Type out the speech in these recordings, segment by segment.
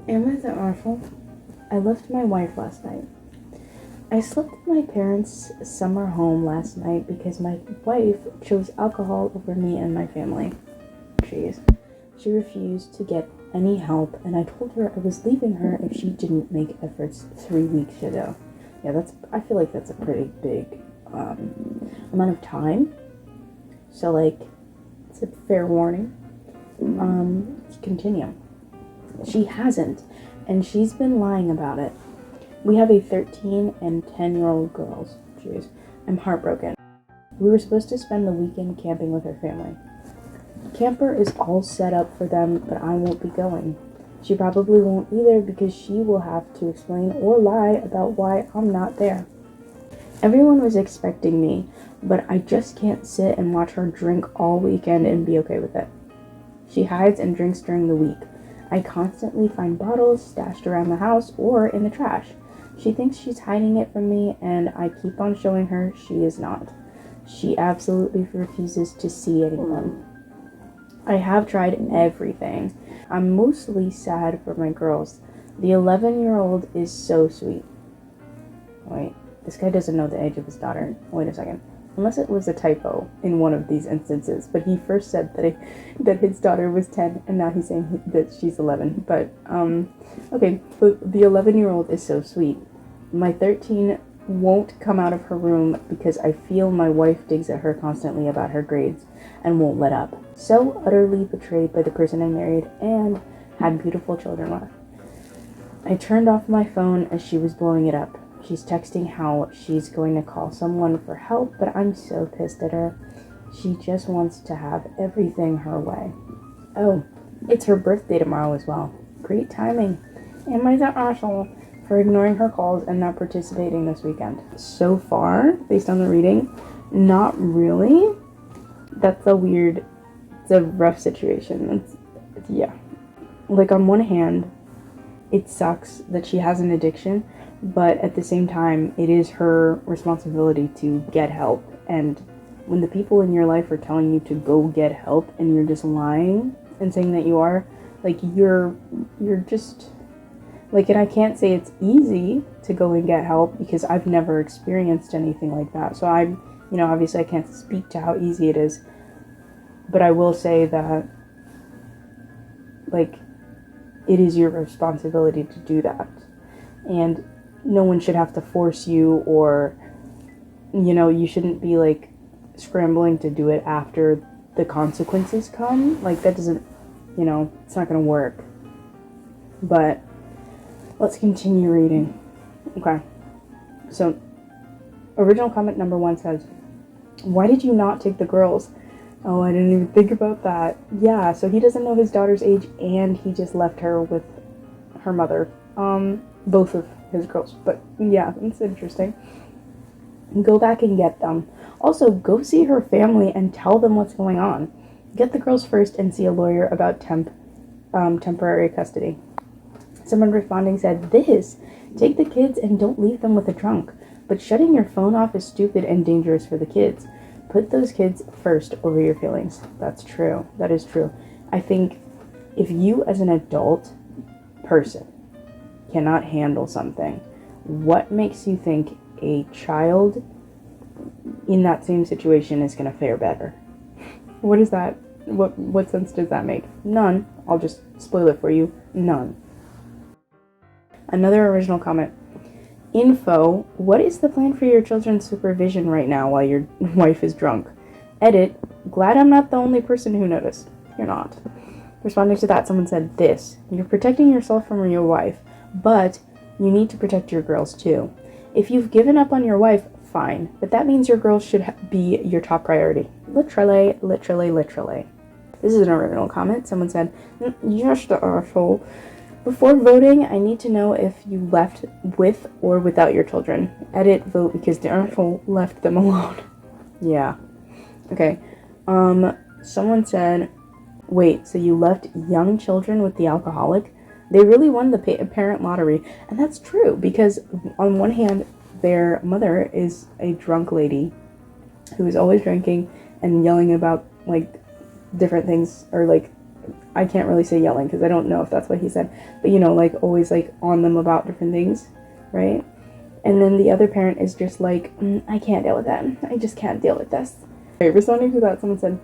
Am I the awful? I left my wife last night. I slept in my parents' summer home last night because my wife chose alcohol over me and my family. Jeez. She refused to get any help, and I told her I was leaving her if she didn't make efforts 3 weeks ago. Yeah, I feel like that's a pretty big amount of time. So, like, it's a fair warning. Continue. She hasn't, and she's been lying about it. We have a 13 and 10-year-old girls. Jeez, I'm heartbroken. We were supposed to spend the weekend camping with her family. Camper is all set up for them, but I won't be going. She probably won't either because she will have to explain or lie about why I'm not there. Everyone was expecting me, but I just can't sit and watch her drink all weekend and be okay with it. She hides and drinks during the week. I constantly find bottles stashed around the house or in the trash. She thinks she's hiding it from me, and I keep on showing her she is not. She absolutely refuses to see anyone. I have tried everything. I'm mostly sad for my girls. The 11-year-old is so sweet. Wait, this guy doesn't know the age of his daughter. Wait a second. Unless it was a typo in one of these instances. But he first said that his daughter was 10, and now he's saying that she's 11. But, okay, but the 11-year-old is so sweet. My 13 won't come out of her room because I feel my wife digs at her constantly about her grades and won't let up. So utterly betrayed by the person I married and had beautiful children with. I turned off my phone as she was blowing it up. She's texting how she's going to call someone for help, but I'm so pissed at her. She just wants to have everything her way. Oh, it's her birthday tomorrow as well. Great timing. Am I the asshole for ignoring her calls and not participating this weekend? So far, based on the reading, not really. That's it's a rough situation. Yeah. Like, on one hand, it sucks that she has an addiction, but at the same time, it is her responsibility to get help. And when the people in your life are telling you to go get help and you're just lying and saying that you are, like, you're just, like, and I can't say it's easy to go and get help because I've never experienced anything like that. So obviously I can't speak to how easy it is, but I will say that, like, it is your responsibility to do that. And no one should have to force you, or, you shouldn't be, like, scrambling to do it after the consequences come. Like, that doesn't, it's not gonna work. But let's continue reading. Okay. So, original comment number 1 says, why did you not take the girls? Oh, I didn't even think about that. Yeah, so he doesn't know his daughter's age, and he just left her with her mother. Both of his girls. But yeah, it's interesting. Go back and get them. Also, go see her family and tell them what's going on. Get the girls first and see a lawyer about temporary custody. Someone responding said, take the kids and don't leave them with a drunk. But shutting your phone off is stupid and dangerous for the kids. Put those kids first over your feelings. That's true. That is true. I think if you as an adult person cannot handle something, what makes you think a child in that same situation is going to fare better? What is that? What sense does that make? None. I'll just spoil it for you. None. Another original comment. Info, what is the plan for your children's supervision right now while your wife is drunk? Edit, glad I'm not the only person who noticed. You're not. Responding to that, someone said this. You're protecting yourself from your wife, but you need to protect your girls too. If you've given up on your wife, fine, but that means your girls should be your top priority. Literally, literally, literally. This is an original comment. Someone said, yes, the asshole. Before voting, I need to know if you left with or without your children. Edit, vote because the asshole left them alone. Yeah. Okay. Someone said, wait, so you left young children with the alcoholic? They really won the parent lottery. And that's true, because on one hand, their mother is a drunk lady who is always drinking and yelling about, like, different things, or, like, I can't really say yelling because I don't know if that's what he said, but you know, like always like on them about different things, right? And then the other parent is just like, I can't deal with that. I just can't deal with this. Okay, responding to that, someone said,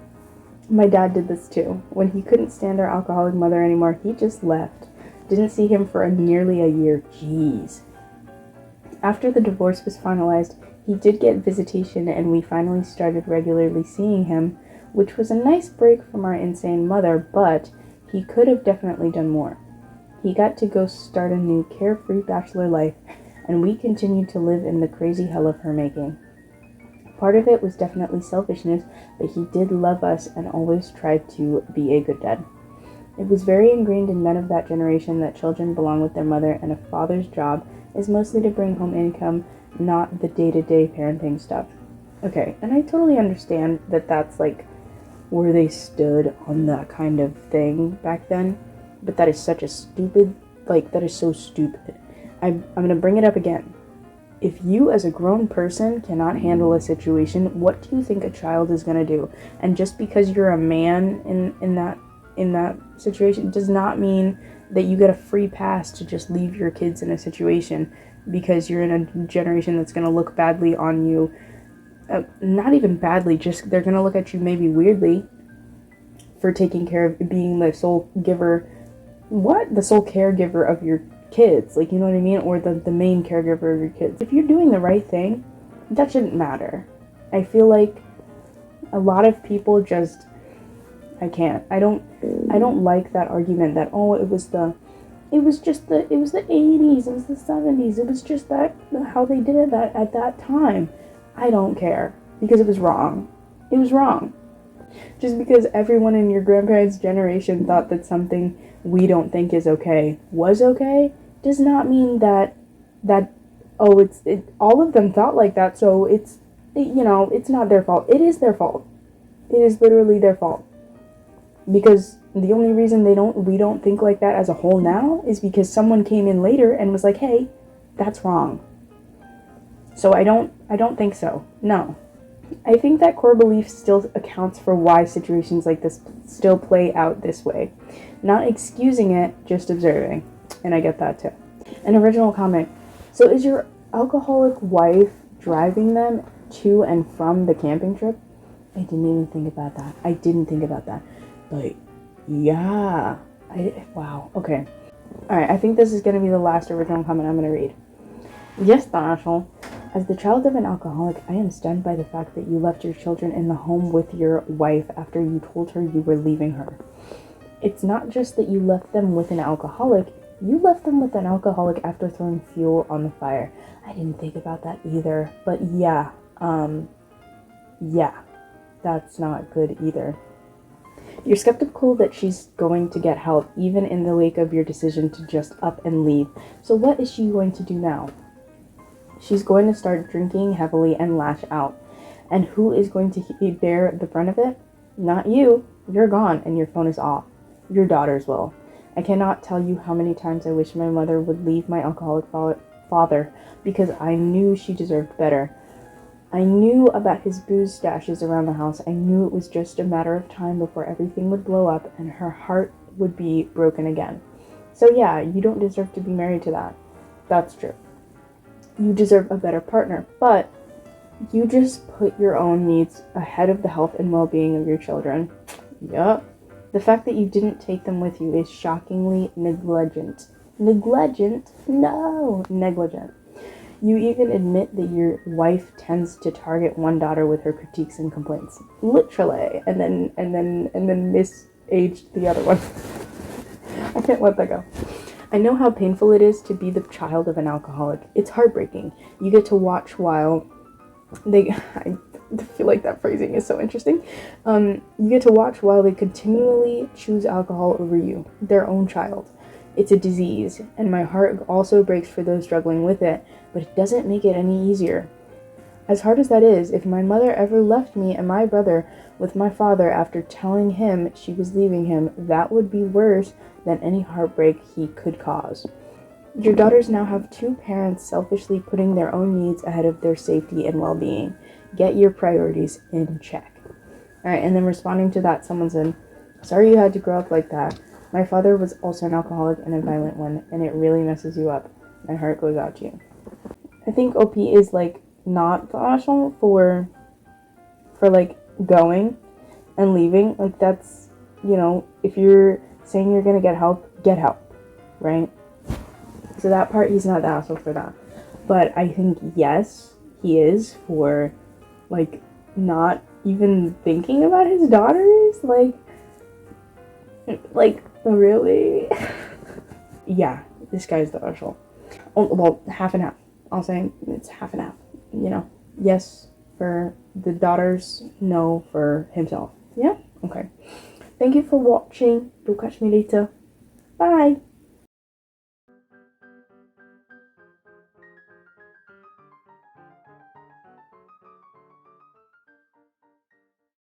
my dad did this too. When he couldn't stand our alcoholic mother anymore, he just left. Didn't see him for nearly a year. Jeez. After the divorce was finalized, he did get visitation and we finally started regularly seeing him, which was a nice break from our insane mother, but he could have definitely done more. He got to go start a new carefree bachelor life, and we continued to live in the crazy hell of her making. Part of it was definitely selfishness, but he did love us and always tried to be a good dad. It was very ingrained in men of that generation that children belong with their mother and a father's job is mostly to bring home income, not the day-to-day parenting stuff. Okay, and I totally understand that that's like where they stood on that kind of thing back then, but that is such a stupid, like, that is so stupid. I'm gonna bring it up again. If you as a grown person cannot handle a situation, what do you think a child is gonna do? And just because you're a man in that situation does not mean that you get a free pass to just leave your kids in a situation because you're in a generation that's going to look badly on you. Not even badly, just they're going to look at you maybe weirdly for taking care of being the sole caregiver of your kids, like, you know what I mean, or the main caregiver of your kids. If you're doing the right thing, that shouldn't matter. I feel like a lot of people just, I don't like that argument that, oh, it was the 80s, it was the 70s, it was just that how they did it at that time. I don't care, because it was wrong. It was wrong. Just because everyone in your grandparents' generation thought that something we don't think is okay was okay, does not mean that all of them thought like that, so it's not their fault. It is their fault. It is literally their fault. Because the only reason we don't think like that as a whole now is because someone came in later and was like, hey, that's wrong. So I don't think so. No. I think that core belief still accounts for why situations like this still play out this way. Not excusing it, just observing. And I get that too. An original comment. So is your alcoholic wife driving them to and from the camping trip? I didn't even think about that. But yeah. Wow. Okay. Alright, I think this is going to be the last original comment I'm going to read. Yes, Donald. As the child of an alcoholic, I am stunned by the fact that you left your children in the home with your wife after you told her you were leaving her. It's not just that you left them with an alcoholic, you left them with an alcoholic after throwing fuel on the fire. I didn't think about that either, but yeah, that's not good either. You're skeptical that she's going to get help, even in the wake of your decision to just up and leave. So what is she going to do now? She's going to start drinking heavily and lash out. And who is going to bear the brunt of it? Not you. You're gone and your phone is off. Your daughters will. I cannot tell you how many times I wish my mother would leave my alcoholic father because I knew she deserved better. I knew about his booze stashes around the house. I knew it was just a matter of time before everything would blow up and her heart would be broken again. So yeah, you don't deserve to be married to that. That's true. You deserve a better partner, but you just put your own needs ahead of the health and well-being of your children. Yup. The fact that you didn't take them with you is shockingly negligent. Negligent? No, negligent. You even admit that your wife tends to target one daughter with her critiques and complaints. Literally. And then misaged the other one. I can't let that go. I know how painful it is to be the child of an alcoholic. It's heartbreaking. You get to watch while I feel like that phrasing is so interesting. You get to watch while they continually choose alcohol over you, their own child. It's a disease, and my heart also breaks for those struggling with it, but it doesn't make it any easier. As hard as that is, if my mother ever left me and my brother with my father after telling him she was leaving him, that would be worse than any heartbreak he could cause. Your daughters now have two parents selfishly putting their own needs ahead of their safety and well-being. Get your priorities in check. Alright, and then responding to that, someone said, Sorry you had to grow up like that. My father was also an alcoholic and a violent one, and it really messes you up. My heart goes out to you. I think OP is like not the option for like going and leaving. Like that's, you know, if you're saying you're gonna get help, right? So that part, he's not the asshole for that. But I think yes, he is for like not even thinking about his daughters. Like really? Yeah, this guy's the asshole. Oh, well, half and half. I'll say it's half and half. You know, yes for the daughters, no for himself. Yeah? Okay. Thank you for watching. You'll catch me later. Bye.